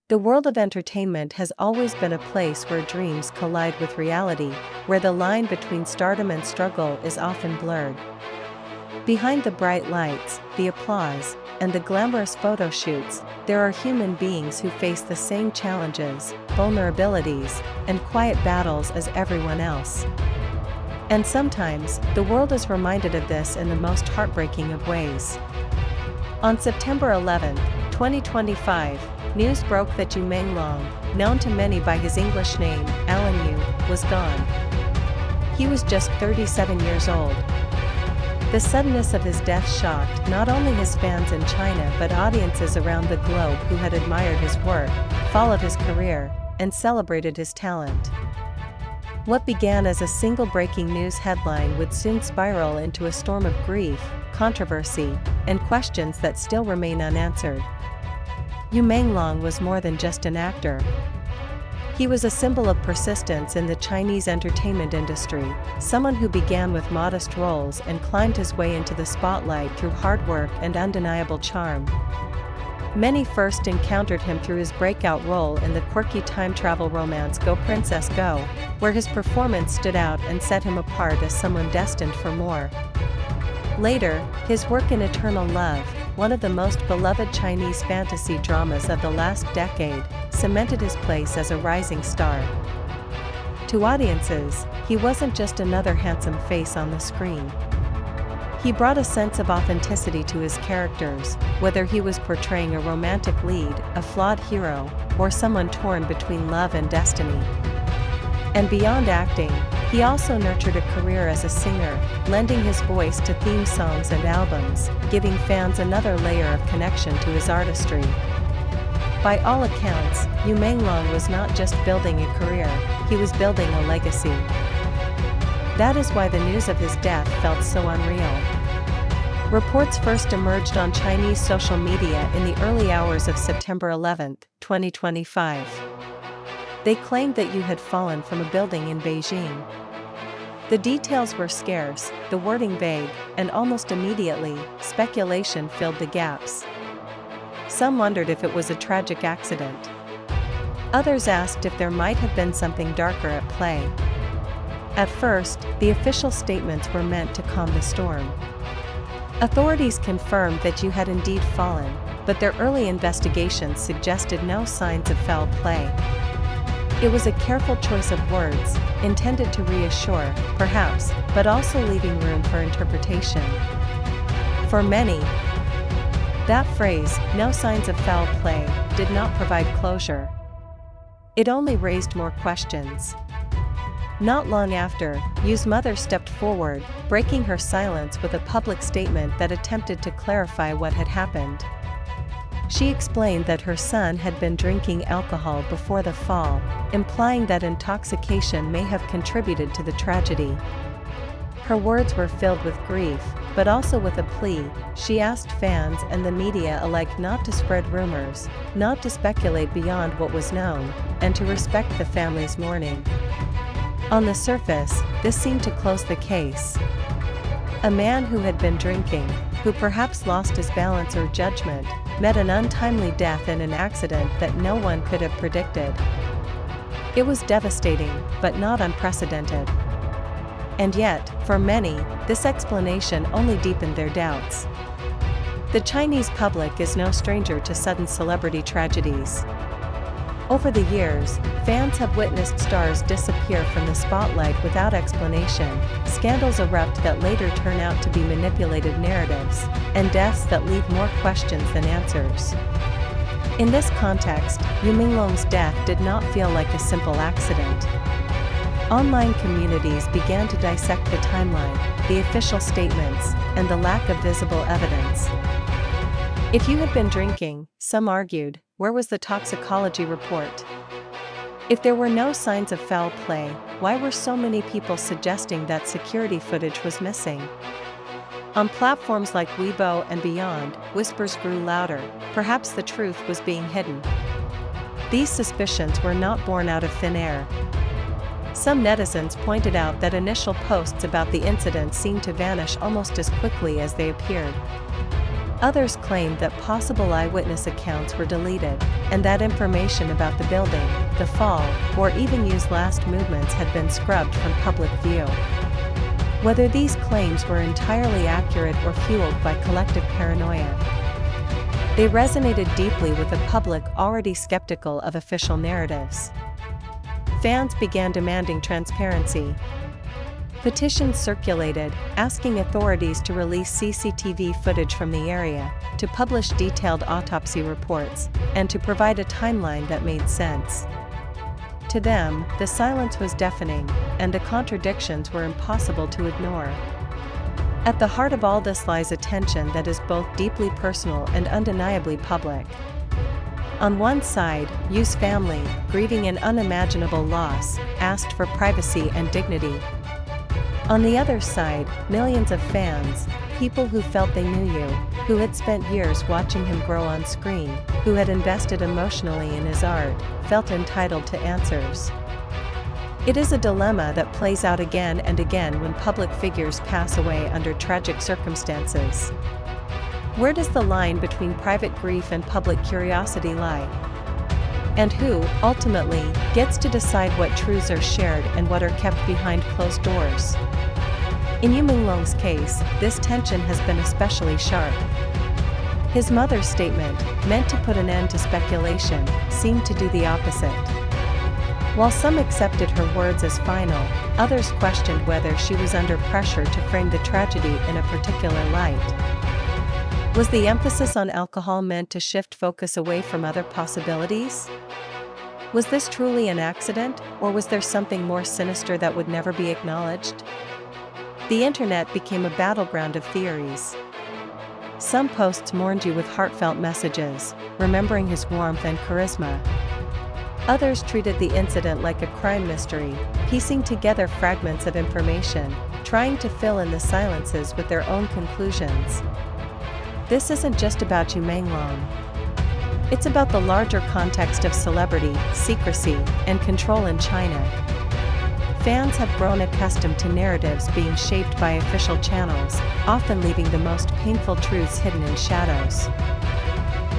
The world of entertainment has always been a place where dreams collide with reality, where the line between stardom and struggle is often blurred. Behind the bright lights, the applause, and the glamorous photo shoots, there are human beings who face the same challenges, vulnerabilities, and quiet battles as everyone else. And sometimes, the world is reminded of this in the most heartbreaking of ways. On September 11, 2025, news broke that Yu Menglong, known to many by his English name, Alan Yu, was gone. He was just 37 years old. The suddenness of his death shocked not only his fans in China but audiences around the globe who had admired his work, followed his career, and celebrated his talent. What began as a single breaking news headline would soon spiral into a storm of grief, controversy, and questions that still remain unanswered. Yu Menglong was more than just an actor. He was a symbol of persistence in the Chinese entertainment industry, someone who began with modest roles and climbed his way into the spotlight through hard work and undeniable charm. Many first encountered him through his breakout role in the quirky time travel romance Go Princess Go, where his performance stood out and set him apart as someone destined for more. Later, his work in Eternal Love, one of the most beloved Chinese fantasy dramas of the last decade, cemented his place as a rising star. To audiences, he wasn't just another handsome face on the screen. He brought a sense of authenticity to his characters, whether he was portraying a romantic lead, a flawed hero, or someone torn between love and destiny. And beyond acting, he also nurtured a career as a singer, lending his voice to theme songs and albums, giving fans another layer of connection to his artistry. By all accounts, Yu Menglong was not just building a career, he was building a legacy. That is why the news of his death felt so unreal. Reports first emerged on Chinese social media in the early hours of September 11, 2025. They claimed that Yu had fallen from a building in Beijing. The details were scarce, the wording vague, and almost immediately, speculation filled the gaps. Some wondered if it was a tragic accident. Others asked if there might have been something darker at play. At first, the official statements were meant to calm the storm. Authorities confirmed that Yu had indeed fallen, but their early investigations suggested no signs of foul play. It was a careful choice of words, intended to reassure, perhaps, but also leaving room for interpretation. For many, that phrase, "no signs of foul play," did not provide closure. It only raised more questions. Not long after, Yu's mother stepped forward, breaking her silence with a public statement that attempted to clarify what had happened. She explained that her son had been drinking alcohol before the fall, implying that intoxication may have contributed to the tragedy. Her words were filled with grief, but also with a plea. She asked fans and the media alike not to spread rumors, not to speculate beyond what was known, and to respect the family's mourning. On the surface, this seemed to close the case. A man who had been drinking, who perhaps lost his balance or judgment, met an untimely death in an accident that no one could have predicted. It was devastating, but not unprecedented. And yet, for many, this explanation only deepened their doubts. The Chinese public is no stranger to sudden celebrity tragedies. Over the years, fans have witnessed stars disappear from the spotlight without explanation, scandals erupt that later turn out to be manipulated narratives, and deaths that leave more questions than answers. In this context, Yu Menglong's death did not feel like a simple accident. Online communities began to dissect the timeline, the official statements, and the lack of visible evidence. If Yu had been drinking, some argued, where was the toxicology report? If there were no signs of foul play, why were so many people suggesting that security footage was missing? On platforms like Weibo and beyond, whispers grew louder, perhaps the truth was being hidden. These suspicions were not born out of thin air. Some netizens pointed out that initial posts about the incident seemed to vanish almost as quickly as they appeared. Others claimed that possible eyewitness accounts were deleted, and that information about the building, the fall, or even Yu's last movements had been scrubbed from public view. Whether these claims were entirely accurate or fueled by collective paranoia, they resonated deeply with a public already skeptical of official narratives. Fans began demanding transparency. Petitions circulated, asking authorities to release CCTV footage from the area, to publish detailed autopsy reports, and to provide a timeline that made sense. To them, the silence was deafening, and the contradictions were impossible to ignore. At the heart of all this lies a tension that is both deeply personal and undeniably public. On one side, Yu's family, grieving an unimaginable loss, asked for privacy and dignity. On the other side, millions of fans, people who felt they knew Yu, who had spent years watching him grow on screen, who had invested emotionally in his art, felt entitled to answers. It is a dilemma that plays out again and again when public figures pass away under tragic circumstances. Where does the line between private grief and public curiosity lie? And who, ultimately, gets to decide what truths are shared and what are kept behind closed doors? In Yu Menglong's case, this tension has been especially sharp. His mother's statement, meant to put an end to speculation, seemed to do the opposite. While some accepted her words as final, others questioned whether she was under pressure to frame the tragedy in a particular light. Was the emphasis on alcohol meant to shift focus away from other possibilities? Was this truly an accident, or was there something more sinister that would never be acknowledged? The internet became a battleground of theories. Some posts mourned Yu with heartfelt messages, remembering his warmth and charisma. Others treated the incident like a crime mystery, piecing together fragments of information, trying to fill in the silences with their own conclusions. This isn't just about Yu Menglong. It's about the larger context of celebrity, secrecy, and control in China. Fans have grown accustomed to narratives being shaped by official channels, often leaving the most painful truths hidden in shadows.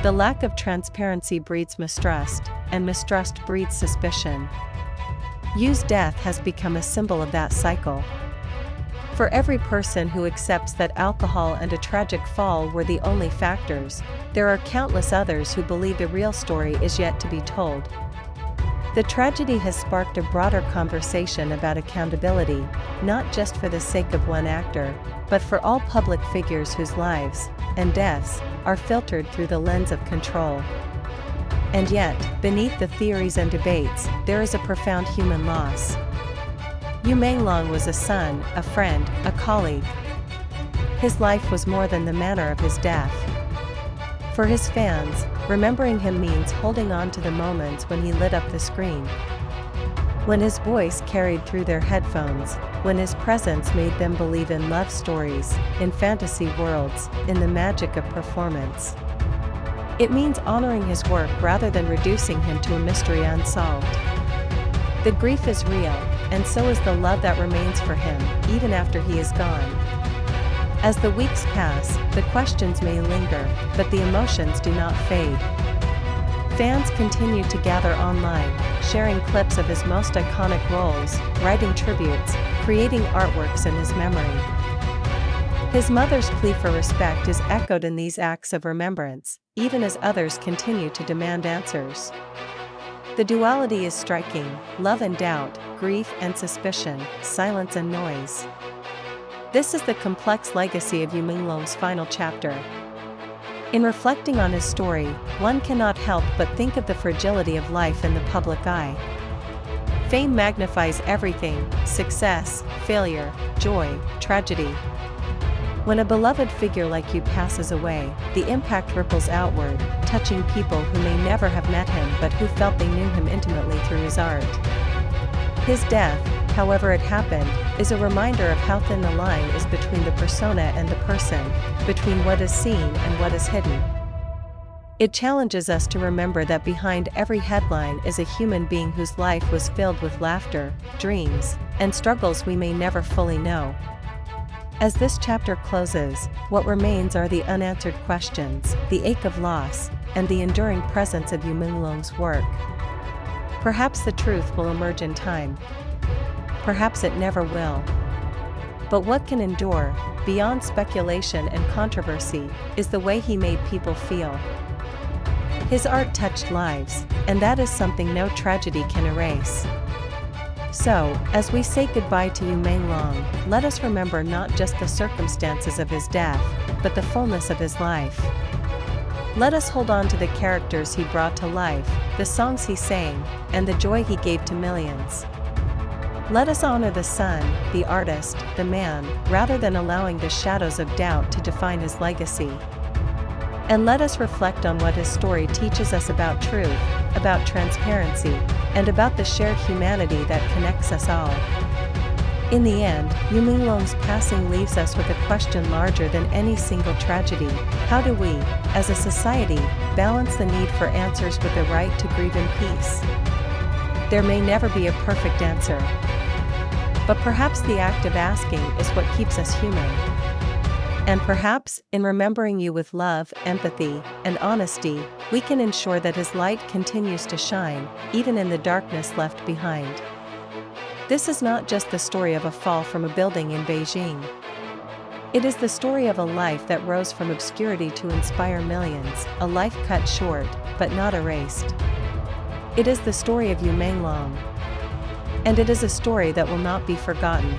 The lack of transparency breeds mistrust, and mistrust breeds suspicion. Yu's death has become a symbol of that cycle. For every person who accepts that alcohol and a tragic fall were the only factors, there are countless others who believe the real story is yet to be told. The tragedy has sparked a broader conversation about accountability, not just for the sake of one actor, but for all public figures whose lives, and deaths, are filtered through the lens of control. And yet, beneath the theories and debates, there is a profound human loss. Yu Menglong was a son, a friend, a colleague. His life was more than the manner of his death. For his fans, remembering him means holding on to the moments when he lit up the screen. When his voice carried through their headphones, when his presence made them believe in love stories, in fantasy worlds, in the magic of performance. It means honoring his work rather than reducing him to a mystery unsolved. The grief is real, and so is the love that remains for him, even after he is gone. As the weeks pass, the questions may linger, but the emotions do not fade. Fans continue to gather online, sharing clips of his most iconic roles, writing tributes, creating artworks in his memory. His mother's plea for respect is echoed in these acts of remembrance, even as others continue to demand answers. The duality is striking: love and doubt, grief and suspicion, silence and noise. This is the complex legacy of Yu Menglong's final chapter. In reflecting on his story, one cannot help but think of the fragility of life in the public eye. Fame magnifies everything: success, failure, joy, tragedy. When a beloved figure like Yu passes away, the impact ripples outward, touching people who may never have met him but who felt they knew him intimately through his art. His death, however it happened, is a reminder of how thin the line is between the persona and the person, between what is seen and what is hidden. It challenges us to remember that behind every headline is a human being whose life was filled with laughter, dreams, and struggles we may never fully know. As this chapter closes, what remains are the unanswered questions, the ache of loss, and the enduring presence of Yu Menglong's work. Perhaps the truth will emerge in time. Perhaps it never will. But what can endure, beyond speculation and controversy, is the way he made people feel. His art touched lives, and that is something no tragedy can erase. So, as we say goodbye to Yu Menglong, let us remember not just the circumstances of his death, but the fullness of his life. Let us hold on to the characters he brought to life, the songs he sang, and the joy he gave to millions. Let us honor the son, the artist, the man, rather than allowing the shadows of doubt to define his legacy. And let us reflect on what his story teaches us about truth, about transparency, and about the shared humanity that connects us all. In the end, Yu Menglong's passing leaves us with a question larger than any single tragedy: how do we, as a society, balance the need for answers with the right to grieve in peace? There may never be a perfect answer. But perhaps the act of asking is what keeps us human. And perhaps, in remembering you with love, empathy, and honesty, we can ensure that his light continues to shine, even in the darkness left behind. This is not just the story of a fall from a building in Beijing. It is the story of a life that rose from obscurity to inspire millions, a life cut short, but not erased. It is the story of Yu Menglong. And it is a story that will not be forgotten.